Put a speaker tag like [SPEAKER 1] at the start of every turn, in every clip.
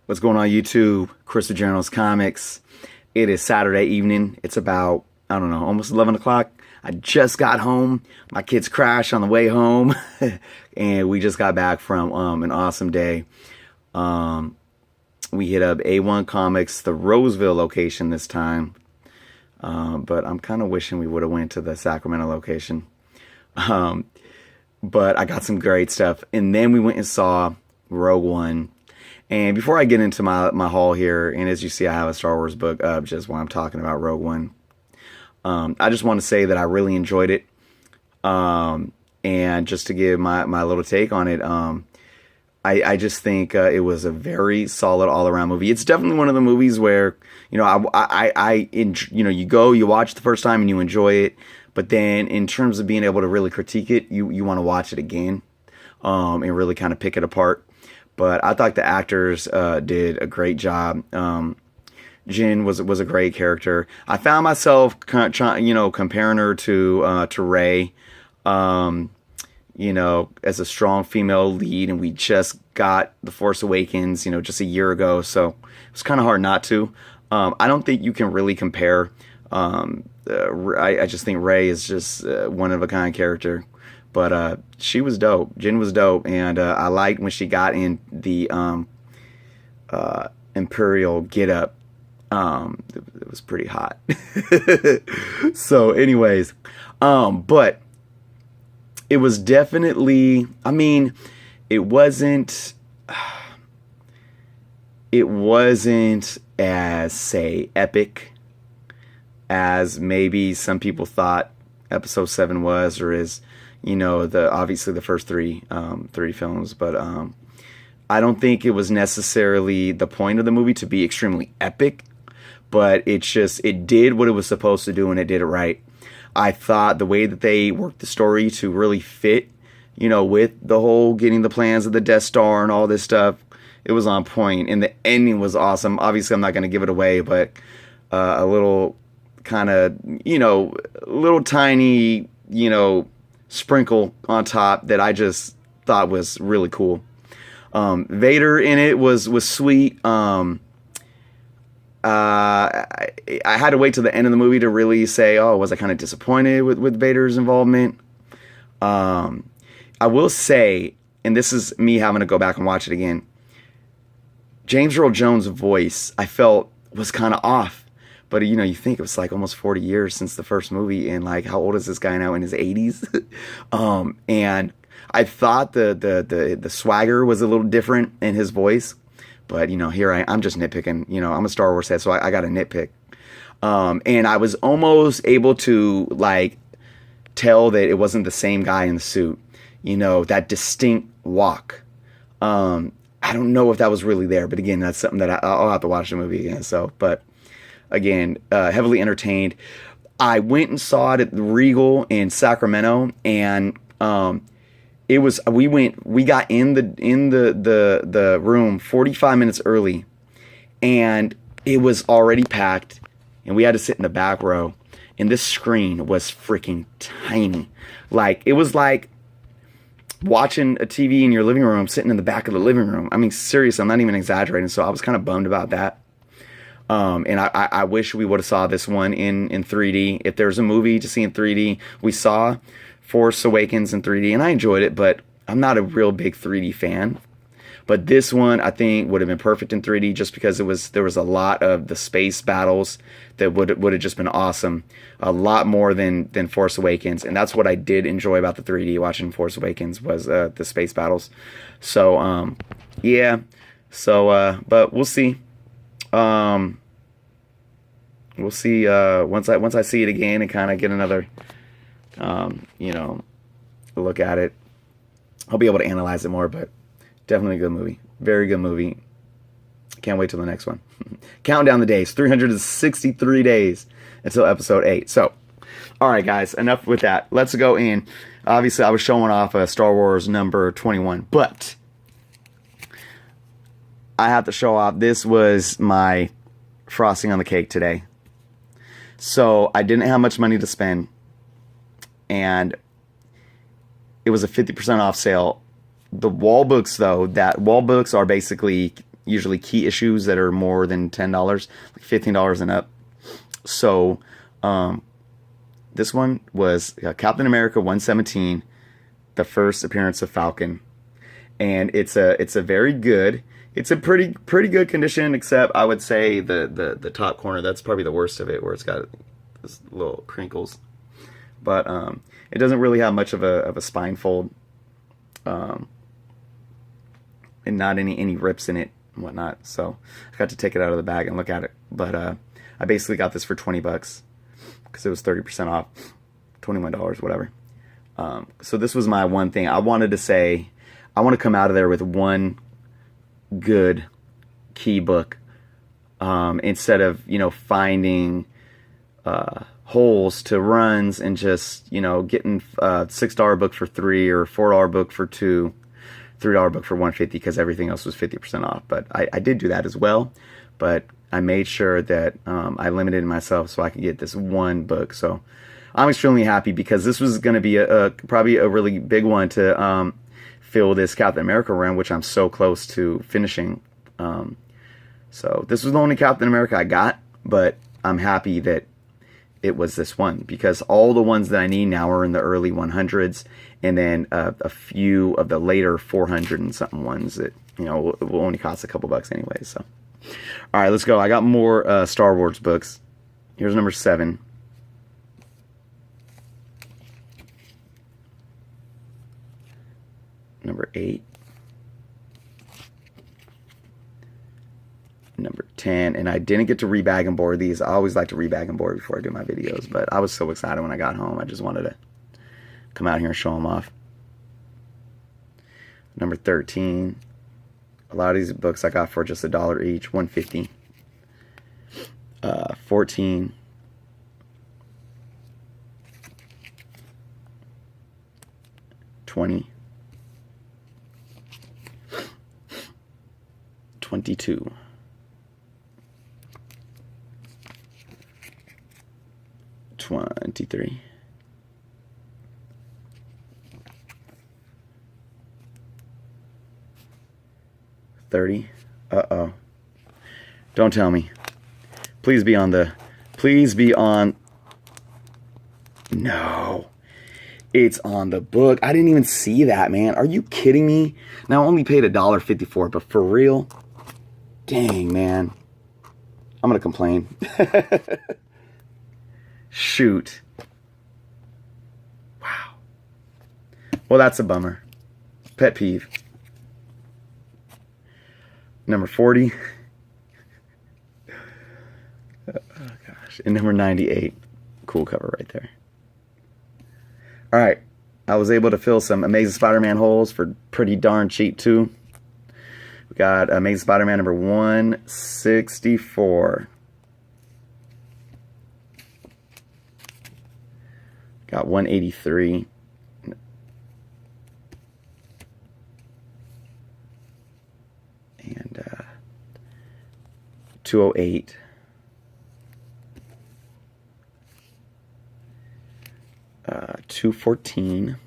[SPEAKER 1] What's going on YouTube? Chris with Journals Comics. It is Saturday evening. It's about, I don't know, almost 11 o'clock. I just got home. My kids crashed on the way home. And we just got back from an awesome day. We hit up A1 Comics, the Roseville location this time. But I'm kind of wishing we would have went to the Sacramento location. But I got some great stuff. And then we went and saw Rogue One. And before I get into my haul here, and as you see, I have a Star Wars book up just while I'm talking about Rogue One. I just want to say that I really enjoyed it. And just to give my little take on it, I just think it was a very solid all-around movie. It's definitely one of the movies where, you know, you go, you watch the first time and you enjoy it. But then in terms of being able to really critique it, you want to watch it again and really kind of pick it apart. But I thought the actors did a great job. Jyn was a great character. I found myself comparing her to Rey, as a strong female lead, and we just got The Force Awakens, just a year ago, so it was kind of hard not to. I don't think you can really compare. I just think Rey is just one of a kind character. But she was dope. Jyn was dope, and I liked when she got in the Imperial getup. It was pretty hot. So, anyways, but it was definitely. I mean, it wasn't as, say, epic as maybe some people thought Episode 7 was, or is. Obviously the first three films, but I don't think it was necessarily the point of the movie to be extremely epic, but it did what it was supposed to do, and it did it right. I thought the way that they worked the story to really fit, with the whole getting the plans of the Death Star and all this stuff, it was on point, and the ending was awesome. Obviously, I'm not going to give it away, but a little kind of, little tiny, sprinkle on top that I just thought was really cool. Vader in it was sweet. I had to wait till the end of the movie to really say, oh, was I kind of disappointed with Vader's involvement? I will say, and this is me having to go back and watch it again, James Earl Jones' voice I felt was kind of off. But, you think it was like almost 40 years since the first movie, and like, how old is this guy now, in his 80s? And I thought the swagger was a little different in his voice, but, here I'm just nitpicking. I'm a Star Wars head, so I got to nitpick. And I was almost able to, like, tell that it wasn't the same guy in the suit, that distinct walk. I don't know if that was really there, but again, that's something that I'll have to watch the movie again, but... Again, heavily entertained. I went and saw it at the Regal in Sacramento, and we got in the room 45 minutes early, and it was already packed, and we had to sit in the back row, and this screen was freaking tiny. Like, it was like watching a TV in your living room, sitting in the back of the living room. I mean, seriously, I'm not even exaggerating, so I was kind of bummed about that. And I wish we would have saw this one in 3D. If there's a movie to see in 3D, we saw Force Awakens in 3D, and I enjoyed it, but I'm not a real big 3D fan. But this one, I think, would have been perfect in 3D just because there was a lot of the space battles that would have just been awesome. A lot more than Force Awakens. And that's what I did enjoy about the 3D watching Force Awakens was the space battles. So, yeah. So, but we'll see. We'll see once I see it again and kind of get another look at it. I'll be able to analyze it more, but definitely a good movie. Very good movie. Can't wait till the next one. Counting down the days. 363 days until episode 8. So, all right, guys, enough with that. Let's go in. Obviously, I was showing off Star Wars number 21, but I have to show off. This was my frosting on the cake today. So I didn't have much money to spend, and it was a 50% off sale. The wall books, though, wall books are basically usually key issues that are more than $10, like $15 and up. So this one was Captain America 117, the first appearance of Falcon, and it's a very good. It's a pretty good condition, except I would say the top corner, that's probably the worst of it, where it's got this little crinkles. But it doesn't really have much of a spine fold, and not any rips in it and whatnot. So I got to take it out of the bag and look at it. But I basically got this for $20 because it was 30% off, $21, whatever. So this was my one thing. I wanted to say, I want to come out of there with one good key book, instead of, finding holes to runs and just, getting a $6 book for $3 or $4 book for $2, $3 book for $150 because everything else was 50% off. But I did do that as well, but I made sure that I limited myself so I could get this one book. So I'm extremely happy because this was going to be probably a really big one to fill this Captain America run, which I'm so close to finishing. So this was the only Captain America I got, but I'm happy that it was this one, because all the ones that I need now are in the early 100s, and then a few of the later 400 and something ones that will only cost a couple bucks anyway. So all right, let's go. I got more Star Wars books. Here's number 7. Number 8. Number 10. And I didn't get to rebag and board these. I always like to rebag and board before I do my videos, but I was so excited when I got home. I just wanted to come out here and show them off. Number 13. A lot of these books I got for just $1 each, $1.50. 14. 20. 22. 23. 30. Uh-oh. Don't tell me. Please be on. No. It's on the book. I didn't even see that, man. Are you kidding me? Now, I only paid $1.54, but for real? Dang, man. I'm going to complain. Shoot. Wow. Well, that's a bummer. Pet peeve. Number 40. Oh, gosh. And number 98. Cool cover right there. All right. I was able to fill some Amazing Spider-Man holes for pretty darn cheap, too. We got Amazing Spider-Man number 164. Got 183. And 208. Uh, 214.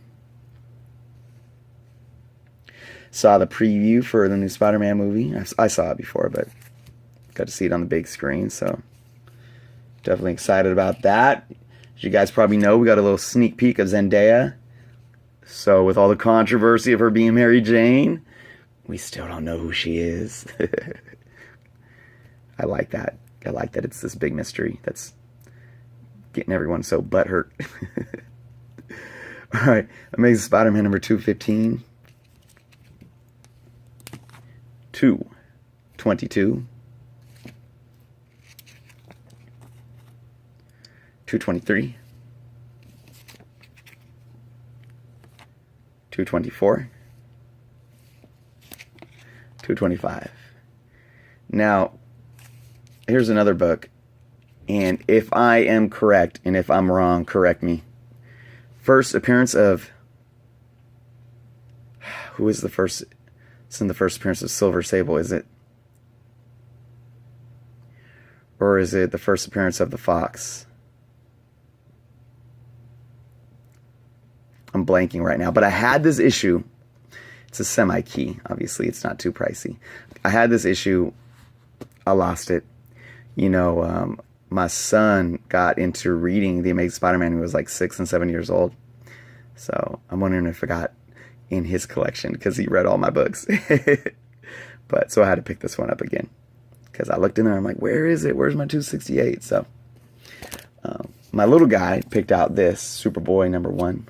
[SPEAKER 1] Saw the preview for the new Spider-Man movie. I saw it before, but got to see it on the big screen, so definitely excited about that. As you guys probably know, we got a little sneak peek of Zendaya. So with all the controversy of her being Mary Jane, we still don't know who she is. I like that. I like that it's this big mystery that's getting everyone so butthurt. All right, Amazing Spider-Man number 215. 222. 223. 224. 225. Now, here's another book, and if I am correct, and if I'm wrong, correct me. First appearance of... Who is the first... It's in the first appearance of Silver Sable, is it? Or is it the first appearance of the Fox? I'm blanking right now, but I had this issue, It's a semi-key. Obviously, it's not too pricey. I had this issue. I lost it. You know, my son got into reading The Amazing Spider-Man when he was like 6 and 7 years old. So I'm wondering if it got in his collection because he read all my books. But so I had to pick this one up again because I looked in there. I'm like, where is it? Where's my 268? So my little guy picked out this Superboy #1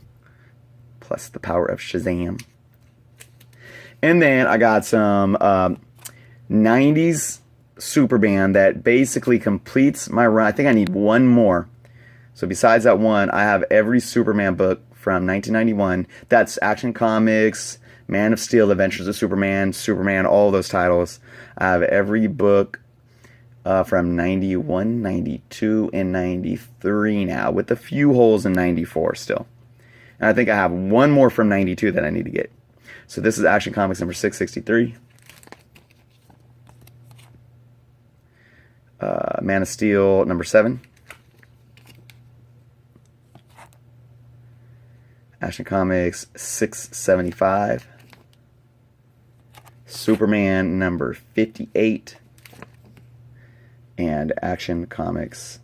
[SPEAKER 1] plus the power of Shazam. And then I got some 90s Superman that basically completes my run. I think I need one more. So besides that one, I have every Superman book from 1991. That's Action Comics, Man of Steel, Adventures of Superman, Superman, all those titles. I have every book from 91, 92, and 93 now, with a few holes in 94 still. And I think I have one more from 92 that I need to get. So this is Action Comics number 663. Man of Steel number 7. Action Comics 675. Superman number 58. And Action Comics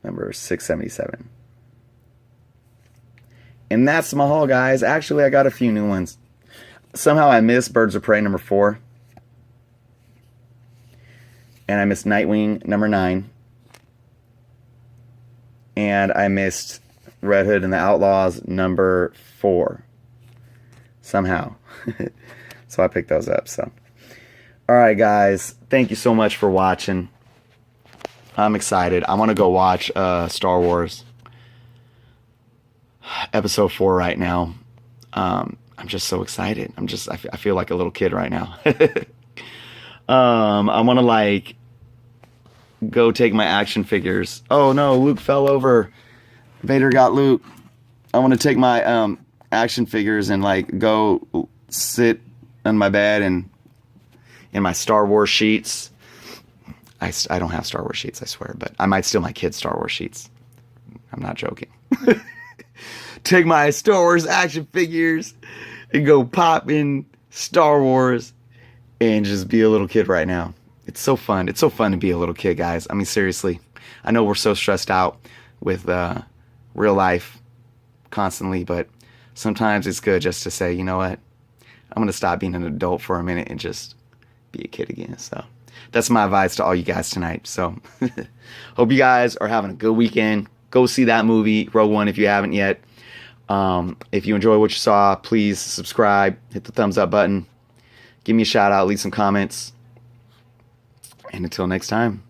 [SPEAKER 1] number 677. And that's my haul, guys. Actually, I got a few new ones. Somehow I missed Birds of Prey number 4. And I missed Nightwing number 9. And I missed Red Hood and the Outlaws number 4. Somehow. So I picked those up. So, alright, guys. Thank you so much for watching. I'm excited. I want to go watch Star Wars Episode 4 right now. I'm just so excited. I feel like a little kid right now. I want to like go take my action figures. Oh no, Luke fell over. Vader got Luke. I want to take my action figures and like go sit on my bed and in my Star Wars sheets. I don't have Star Wars sheets, I swear, but I might steal my kids' Star Wars sheets. I'm not joking. Take my Star Wars action figures and go pop in Star Wars and just be a little kid right now. It's so fun. It's so fun to be a little kid, guys. I mean, seriously. I know we're so stressed out with real life constantly, but sometimes it's good just to say, you know what? I'm going to stop being an adult for a minute and just be a kid again. So that's my advice to all you guys tonight. So hope you guys are having a good weekend. Go see that movie, Rogue One, if you haven't yet. If you enjoy what you saw, please subscribe, hit the thumbs up button, give me a shout out, leave some comments, and until next time.